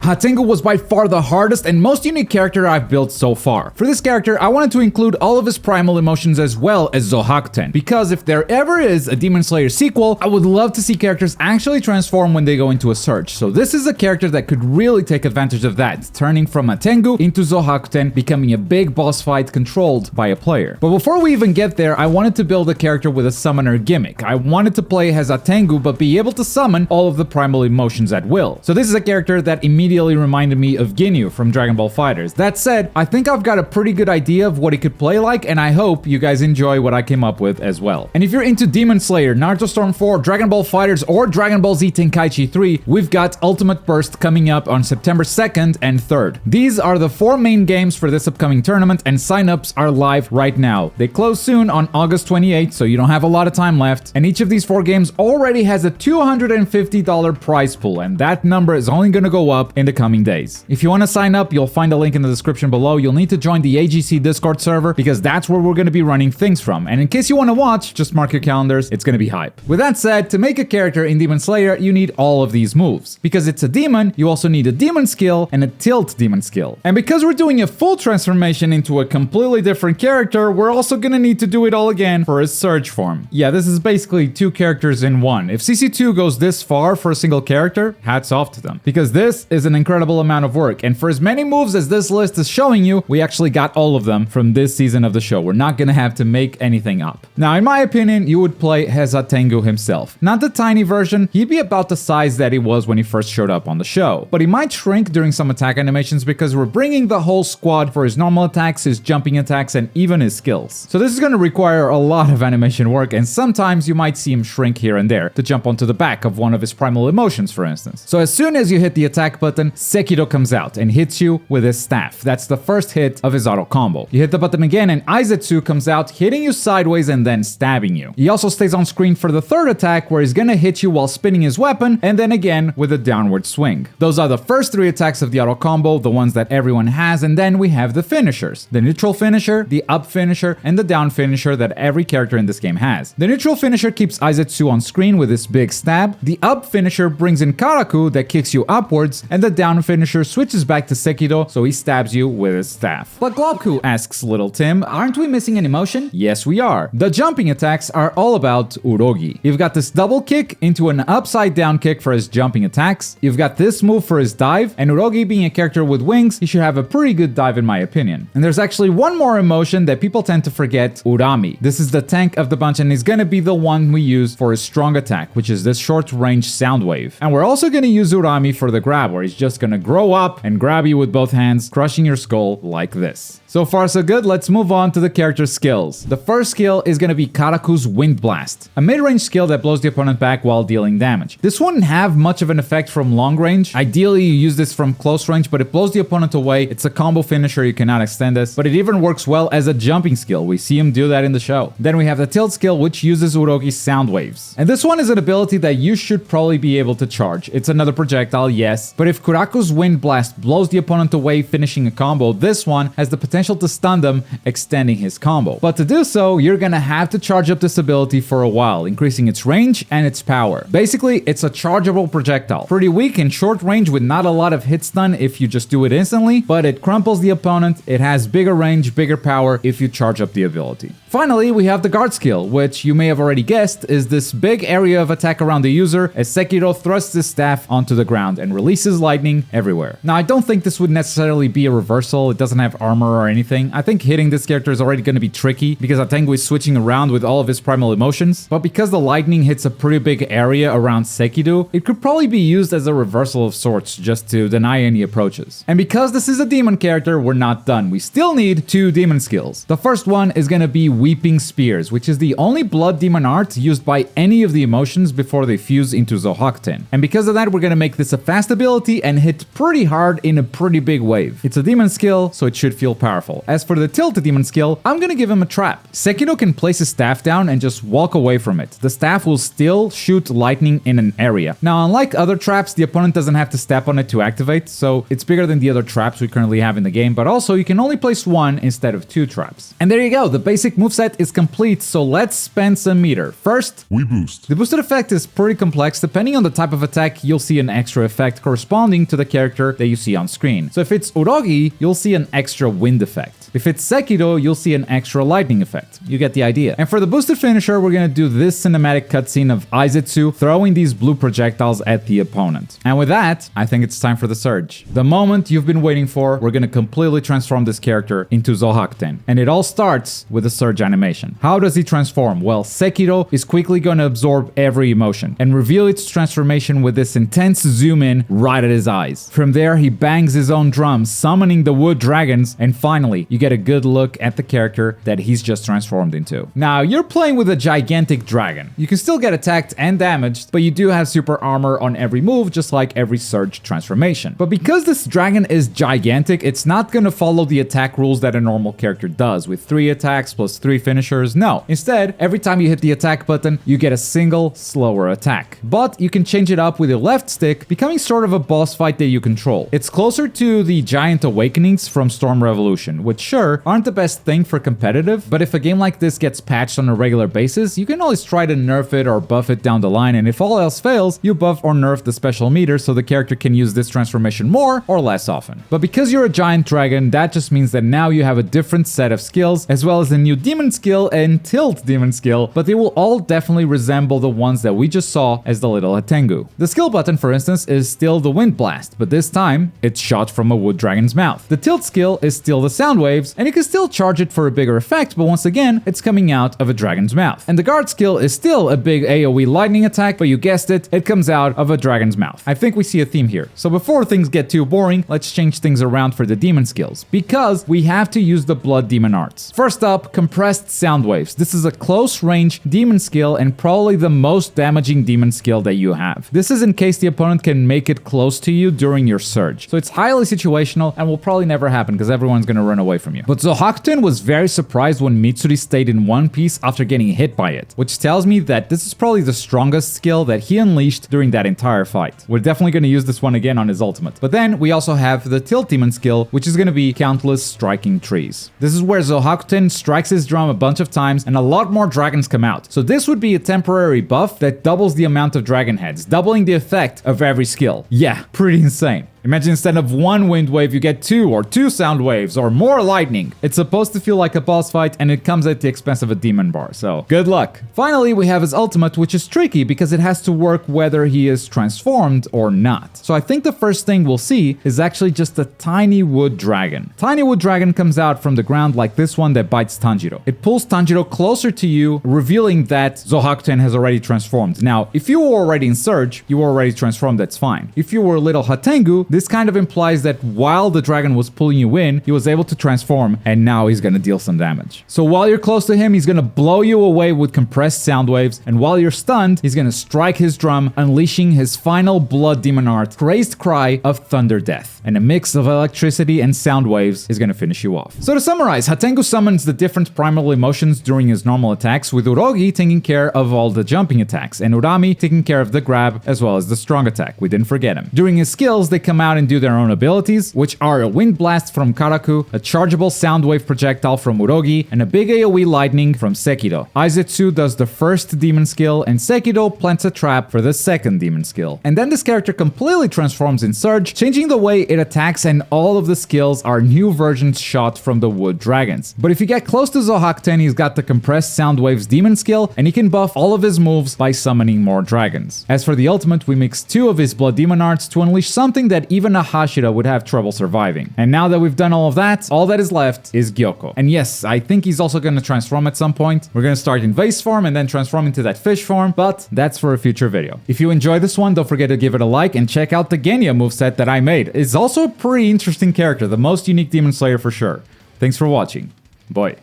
Hantengu was by far the hardest and most unique character I've built so far. For this character, I wanted to include all of his primal emotions as well as Zohakten, because if there ever is a Demon Slayer sequel, I would love to see characters actually transform when they go into a surge. So this is a character that could really take advantage of that, turning from Hantengu into Zohakten, becoming a big boss fight controlled by a player. But before we even get there, I wanted to build a character with a summoner gimmick. I wanted to play as Hantengu but be able to summon all of the primal emotions at will. So this is a character that immediately reminded me of Ginyu from Dragon Ball FighterZ. That said, I think I've got a pretty good idea of what he could play like, and I hope you guys enjoy what I came up with as well. And if you're into Demon Slayer, Naruto Storm 4, Dragon Ball FighterZ, or Dragon Ball Z Tenkaichi 3, we've got Ultimate Burst coming up on September 2nd and 3rd. These are the 4 main games for this upcoming tournament, and signups are live right now. They close soon on August 28th, so you don't have a lot of time left. And each of these 4 games already has a $250 prize pool, and that number is only going to go up in the coming days. If you want to sign up, you'll find a link in the description below. You'll need to join the AGC Discord server because that's where we're going to be running things from. And in case you want to watch, just mark your calendars. It's going to be hype. With that said, to make a character in Demon Slayer, you need all of these moves. Because it's a demon, you also need a demon skill and a tilt demon skill. And because we're doing a full transformation into a completely different character, we're also going to need to do it all again for his surge form. Yeah, this is basically 2 characters in one. If CC2 goes this far for a single character, hats off to them. Because this is an incredible amount of work, and for as many moves as this list is showing you, we actually got all of them from this season of the show. We're not gonna have to make anything up. Now, in my opinion, you would play Hantengu himself. Not the tiny version, he'd be about the size that he was when he first showed up on the show. But he might shrink during some attack animations because we're bringing the whole squad for his normal attacks, his jumping attacks, and even his skills. So this is gonna require a lot of animation work, and sometimes you might see him shrink here and there to jump onto the back of one of his primal emotions, for instance. So as soon as you hit the attack button, Sekido comes out and hits you with his staff. That's the first hit of his auto combo. You hit the button again and Aizetsu comes out, hitting you sideways and then stabbing you. He also stays on screen for the third attack, where he's gonna hit you while spinning his weapon, and then again with a downward swing. Those are the first 3 attacks of the auto combo, the ones that everyone has, and then we have the finishers. The neutral finisher, the up finisher, and the down finisher that every character in this game has. The neutral finisher keeps Aizetsu on screen with this big stab, the up finisher brings in Karaku that kicks you upwards, and the down finisher switches back to Sekido, so he stabs you with his staff. But Globku, asks Little Tim, aren't we missing an emotion? Yes, we are. The jumping attacks are all about Urogi. You've got this double kick into an upside down kick for his jumping attacks, you've got this move for his dive, and Urogi being a character with wings, he should have a pretty good dive in my opinion. And there's actually one more emotion that people tend to forget, Urami. This is the tank of the bunch and is gonna be the one we use for his strong attack, which is this short range sound wave. And we're also gonna use Urami for the grab, where he's just gonna grow up and grab you with both hands, crushing your skull like this. So far so good, let's move on to the character skills. The first skill is gonna be Karaku's Wind Blast, a mid-range skill that blows the opponent back while dealing damage. This wouldn't have much of an effect from long range. Ideally you use this from close range, but it blows the opponent away. It's a combo finisher, you cannot extend this, but it even works well as a jumping skill. We see him do that in the show. Then we have the tilt skill, which uses Urogi's sound waves. And this one is an ability that you should probably be able to charge. It's another projectile, yes, but if Karaku's Wind Blast blows the opponent away finishing a combo, this one has the potential to stun them, extending his combo. But to do so, you're gonna have to charge up this ability for a while, increasing its range and its power. Basically, it's a chargeable projectile. Pretty weak in short range with not a lot of hit stun if you just do it instantly, but it crumples the opponent, it has bigger range, bigger power if you charge up the ability. Finally, we have the guard skill, which you may have already guessed is this big area of attack around the user as Sekido thrusts his staff onto the ground and releases lightning everywhere. Now, I don't think this would necessarily be a reversal, it doesn't have armor or anything. I think hitting this character is already going to be tricky because Hantengu is switching around with all of his primal emotions, but because the lightning hits a pretty big area around Sekido, it could probably be used as a reversal of sorts just to deny any approaches. And because this is a demon character, we're not done. We still need 2 demon skills. The first one is going to be Weeping Spears, which is the only blood demon art used by any of the emotions before they fuse into Zohakten. And because of that, we're gonna make this a fast ability and hit pretty hard in a pretty big wave. It's a demon skill, so it should feel powerful. As for the tilted demon skill, I'm gonna give him a trap. Sekido can place his staff down and just walk away from it. The staff will still shoot lightning in an area. Now, unlike other traps, the opponent doesn't have to step on it to activate, so it's bigger than the other traps we currently have in the game, but also you can only place 1 instead of 2 traps. And there you go, the basic moveset is complete, so let's spend some meter. First, we boost. The boosted effect is pretty complex. Depending on the type of attack, you'll see an extra effect corresponding corresponding to the character that you see on screen. So if it's Urogi, you'll see an extra wind effect. If it's Sekiro, you'll see an extra lightning effect. You get the idea. And for the boosted finisher, we're gonna do this cinematic cutscene of Aizetsu throwing these blue projectiles at the opponent. And with that, I think it's time for the surge. The moment you've been waiting for, we're gonna completely transform this character into Zohakten. And it all starts with the surge animation. How does he transform? Well, Sekiro is quickly gonna absorb every emotion and reveal its transformation with this intense zoom in right at his eyes. From there, he bangs his own drums, summoning the wood dragons, and finally, you get a good look at the character that he's just transformed into. Now, you're playing with a gigantic dragon. You can still get attacked and damaged, but you do have super armor on every move, just like every surge transformation. But because this dragon is gigantic, it's not gonna follow the attack rules that a normal character does, with 3 attacks plus 3 finishers. No. Instead, every time you hit the attack button, you get a single, slower attack. But you can change it up with your left stick, becoming sort of a boss fight that you control. It's closer to the giant awakenings from Storm Revolution, which sure, aren't the best thing for competitive, but if a game like this gets patched on a regular basis, you can always try to nerf it or buff it down the line, and if all else fails, you buff or nerf the special meter so the character can use this transformation more or less often. But because you're a giant dragon, that just means that now you have a different set of skills, as well as a new demon skill and tilt demon skill, but they will all definitely resemble the ones that we just saw as the little Hantengu. The skill button, for instance, is still the wind blast, but this time, it's shot from a wood dragon's mouth. The tilt skill is still the sound waves, and you can still charge it for a bigger effect, but once again, it's coming out of a dragon's mouth. And the guard skill is still a big AoE lightning attack, but you guessed it, it comes out of a dragon's mouth. I think we see a theme here. So before things get too boring, let's change things around for the demon skills, because we have to use the blood demon arts. First up, compressed sound waves. This is a close range demon skill and probably the most damaging demon skill that you have. This is in case the opponent can make it close to you during your surge. So it's highly situational and will probably never happen because everyone's gonna run away from you. But Zohakten was very surprised when Mitsuri stayed in one piece after getting hit by it, which tells me that this is probably the strongest skill that he unleashed during that entire fight. We're definitely gonna use this one again on his ultimate. But then we also have the tilt demon skill, which is gonna be countless striking trees. This is where Zohakten strikes his drum a bunch of times and a lot more dragons come out. So this would be a temporary buff that doubles the amount of dragon heads, doubling the effect of every skill. Yeah, pretty insane. Imagine instead of 1 wind wave, you get 2 or 2 sound waves or more lightning. It's supposed to feel like a boss fight and it comes at the expense of a demon bar, so good luck. Finally, we have his ultimate, which is tricky because it has to work whether he is transformed or not. So I think the first thing we'll see is actually just a tiny wood dragon. Tiny wood dragon comes out from the ground like this one that bites Tanjiro. It pulls Tanjiro closer to you, revealing that Zohakten has already transformed. Now, if you were already in Surge, you were already transformed, that's fine. If you were little Hantengu, this kind of implies that while the dragon was pulling you in, he was able to transform, and now he's gonna deal some damage. So while you're close to him, he's gonna blow you away with compressed sound waves, and while you're stunned, he's gonna strike his drum, unleashing his final blood demon art, Crazed Cry of Thunder Death. And a mix of electricity and sound waves is gonna finish you off. So to summarize, Hantengu summons the different primal emotions during his normal attacks, with Urogi taking care of all the jumping attacks, and Urami taking care of the grab as well as the strong attack. We didn't forget him. During his skills, they come out and do their own abilities, which are a wind blast from Karaku, a chargeable sound wave projectile from Urogi, and a big AoE lightning from Sekiro. Aizetsu does the first demon skill, and Sekiro plants a trap for the second demon skill. And then this character completely transforms in Surge, changing the way it attacks, and all of the skills are new versions shot from the wood dragons. But if you get close to Zohakten, he's got the compressed sound waves demon skill, and he can buff all of his moves by summoning more dragons. As for the ultimate, we mix 2 of his blood demon arts to unleash something that even a Hashira would have trouble surviving. And now that we've done all of that, all that is left is Gyoko. And yes, I think he's also gonna transform at some point. We're gonna start in vase form and then transform into that fish form, but that's for a future video. If you enjoyed this one, don't forget to give it a like and check out the Genya moveset that I made. It's also a pretty interesting character, the most unique Demon Slayer for sure. Thanks for watching. Bye.